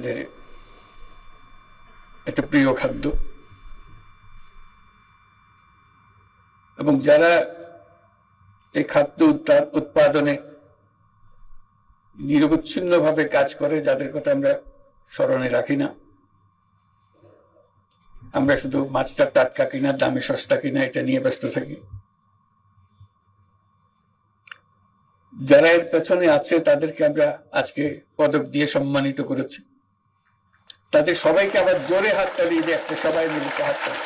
এদের একটা প্রিয় খাদ্য, এবং যারা এই খাদ্য উৎপাদনে নিরবচ্ছিন্নভাবে কাজ করে, যাদের কথা আমরা স্মরণে রাখি না। আমরা শুধু মাছটা টাটকা কিনা, দামে সস্তা কিনা, এটা নিয়ে ব্যস্ত থাকি। যারা এর পেছনে আছে তাদেরকে আমরা আজকে পদক দিয়ে সম্মানিত করেছি। তাদের সবাইকে আবার জোরে হাততালি দিয়ে একটা সবাই মিলিত হাততালি।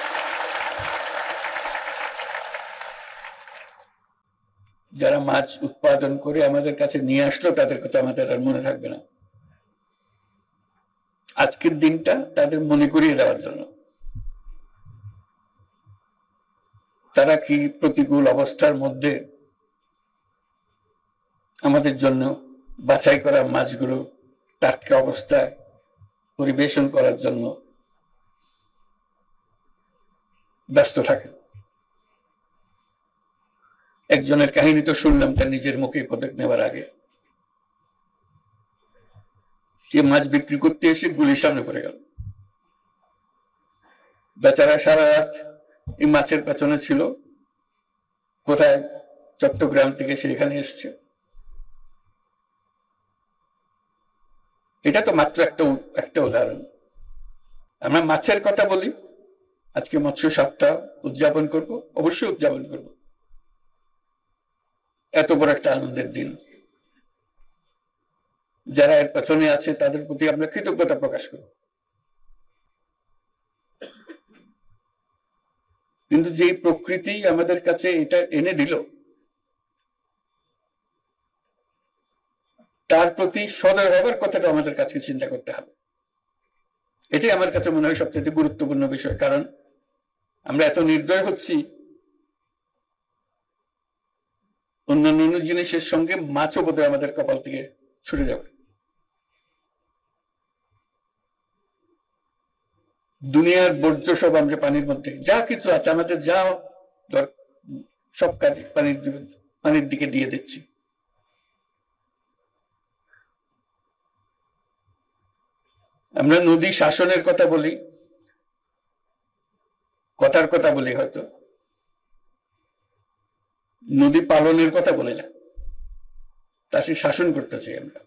যারা মাছ উৎপাদন করে আমাদের কাছে নিয়ে আসলো, তাদের কথা আমাদের আর মনে থাকবে না। আজকের দিনটা তাদের মনে করিয়ে দেওয়ার জন্য। তারা কি প্রতিকূল অবস্থার মধ্যে আমাদের জন্য বাছাই করা মাছগুলো টাটকা অবস্থায় পরিবেশন করার জন্য ব্যস্ত থাকে। একজনের কাহিনী তো শুনলাম, তার নিজের মুখে পদক নেওয়ার আগে সে মাছ বিক্রি করতে এসে গুলির সামনে পড়ে গেল। বেচারা সারা রাত এই মাছের পেছনে ছিল, কোথায় চট্টগ্রাম থেকে সে এখানে এসছে। এটা তো মাত্র একটা উদাহরণ। আমরা মাছের কথা বলি, আজকে মৎস্য সপ্তাহ উদযাপন করব, অবশ্যই উদযাপন করব। এত বড় একটা আনন্দের দিন, যারা এর পেছনে আছে তাদের প্রতি আমরা কৃতজ্ঞতা প্রকাশ করব। কিন্তু যে প্রকৃতি আমাদের কাছে এটা এনে দিল, তার প্রতি সদয় হবার কথাটা আমাদের কাছে চিন্তা করতে হবে। এটাই আমার কাছে মনে হয় সবচেয়ে গুরুত্বপূর্ণ বিষয়। কারণ আমরা এত নির্দয় হচ্ছি, অন্যান্য জিনিসের সঙ্গে মাছও বোধহয় আমাদের কপাল থেকে ছুটে যাবে। দুনিয়ার বর্জ্য সব আমরা পানির মধ্যে, যা কিছু আছে আমাদের, যা সব কাজ পানির দিকে দিয়ে দিচ্ছি। আমরা নদী শাসনের কথা বলি, কথার কথা বলি, হয়তো নদী পালনের কথা বলি না। তা সে শাসন করতে চাই আমরা,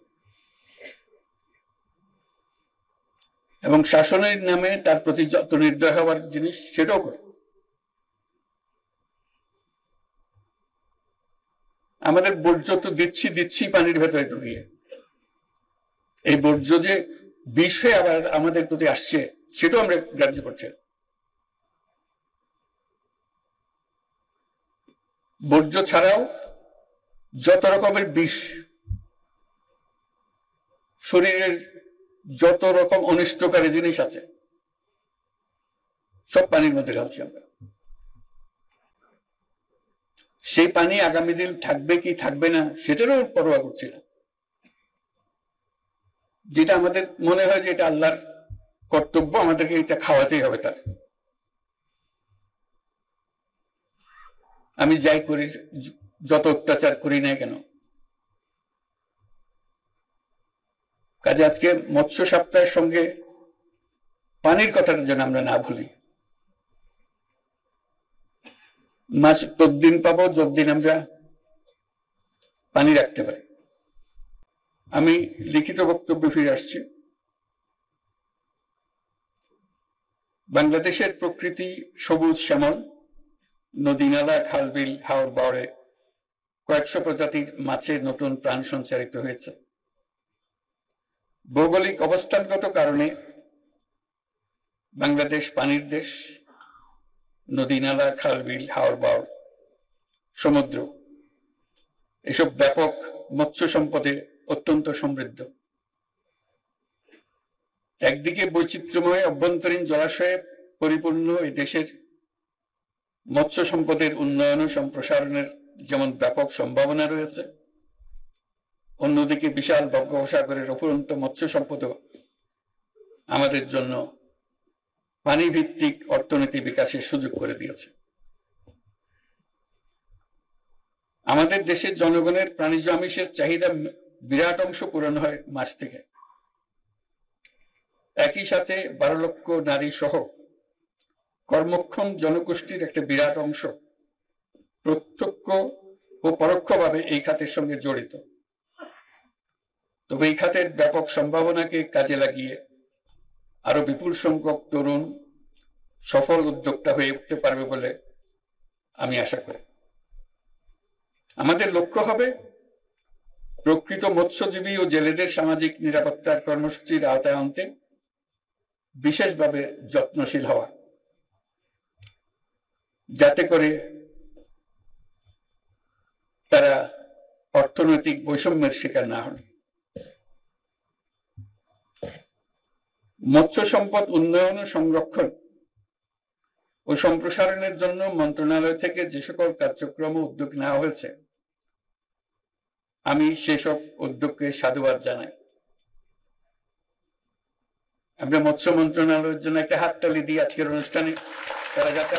এবং শাসনের নামে তার প্রতি যত নির্দয় হওয়ার জিনিস সেটাও করে। আমাদের বর্জ্য তো দিচ্ছি পানির ভেতরে ঢুকিয়ে। এই বর্জ্য যে বিষ হয়ে আবার আমাদের প্রতি আসছে, সেটাও আমরা গ্রাহ্য করছি। বর্জ্য ছাড়াও যত রকমের বিষ, শরীরের যত রকম অনিষ্টকারী জিনিস আছে, সব পানির মধ্যে ঢালছি আমরা। সেই পানি আগামী দিন থাকবে কি থাকবে না সেটারও পরোয়া করছি না। যেটা আমাদের মনে হয় যে এটা আল্লাহর কর্তব্য, আমাদেরকে এটা খাওয়াতেই হবে তার। আমি যাই করি, যত অত্যাচার করি না কেন, কাজে আজকে মৎস্য সপ্তাহের সঙ্গে পানির কথাটা যেন আমরা না ভুলি। মাছ ততদিন পাবো যতদিন আমরা পানি রাখতে পারি। আমি লিখিত বক্তব্য ফিরে আসছি। বাংলাদেশের প্রকৃতি সবুজ শ্যামল, নদী নালা, খাল বিল, হাওর বাওরে কয়েকশো প্রজাতির মাছের নতুন প্রাণ সঞ্চারিত হয়েছে। ভৌগোলিক অবস্থানগত কারণে বাংলাদেশ পানির দেশ। নদী নালা, খাল বিল, হাওর বাওর, সমুদ্র, এসব ব্যাপক মৎস্য সম্পদে অত্যন্ত সমৃদ্ধ। একদিকে বৈচিত্র্যময় অভ্যন্তরীণ জলাশয়ে পরিপূর্ণ এই দেশের মৎস্য সম্পদের উন্নয়ন ও সম্প্রসারণের যেমন ব্যাপক সম্ভাবনা রয়েছে, অন্যদিকে বিশাল বঙ্গোপসাগরের অফুরন্ত মৎস্য সম্পদ আমাদের জন্য পানি ভিত্তিক অর্থনীতি বিকাশের সুযোগ করে দিয়েছে। আমাদের দেশের জনগণের প্রাণীজ আমিষের চাহিদা বিরাট অংশ পূরণ হয় মাছ থেকে। একই সাথে 12 লক্ষ নারী সহ কর্মক্ষম জনগোষ্ঠীর একটা বিরাট অংশ প্রত্যক্ষ ও পরোক্ষভাবে এই খাতের সঙ্গে জড়িত। তবে এই খাতের ব্যাপক সম্ভাবনাকে কাজে লাগিয়ে আরো বিপুল সংখ্যক তরুণ সফল উদ্যোক্তা হয়ে উঠতে পারবে বলে আমি আশা করি। আমাদের লক্ষ্য হবে প্রকৃত মৎস্যজীবী ও জেলেদের সামাজিক নিরাপত্তার কর্মসূচির আওতায় আনতে বিশেষভাবে যত্নশীল হওয়া, যাতে করে তারা অর্থনৈতিক বৈষম্যের শিকার না হন। মৎস্য সম্পদ উন্নয়ন ও সংরক্ষণ ও সম্প্রসারণের জন্য মন্ত্রণালয় থেকে যে সকল কার্যক্রম ও উদ্যোগ নেওয়া হয়েছে, আমি সেসব উদ্যোগকে সাধুবাদ জানাই। আমরা মৎস্য মন্ত্রণালয়ের জন্য একটা হাততালি দিই আজকের অনুষ্ঠানে, তারা যাতে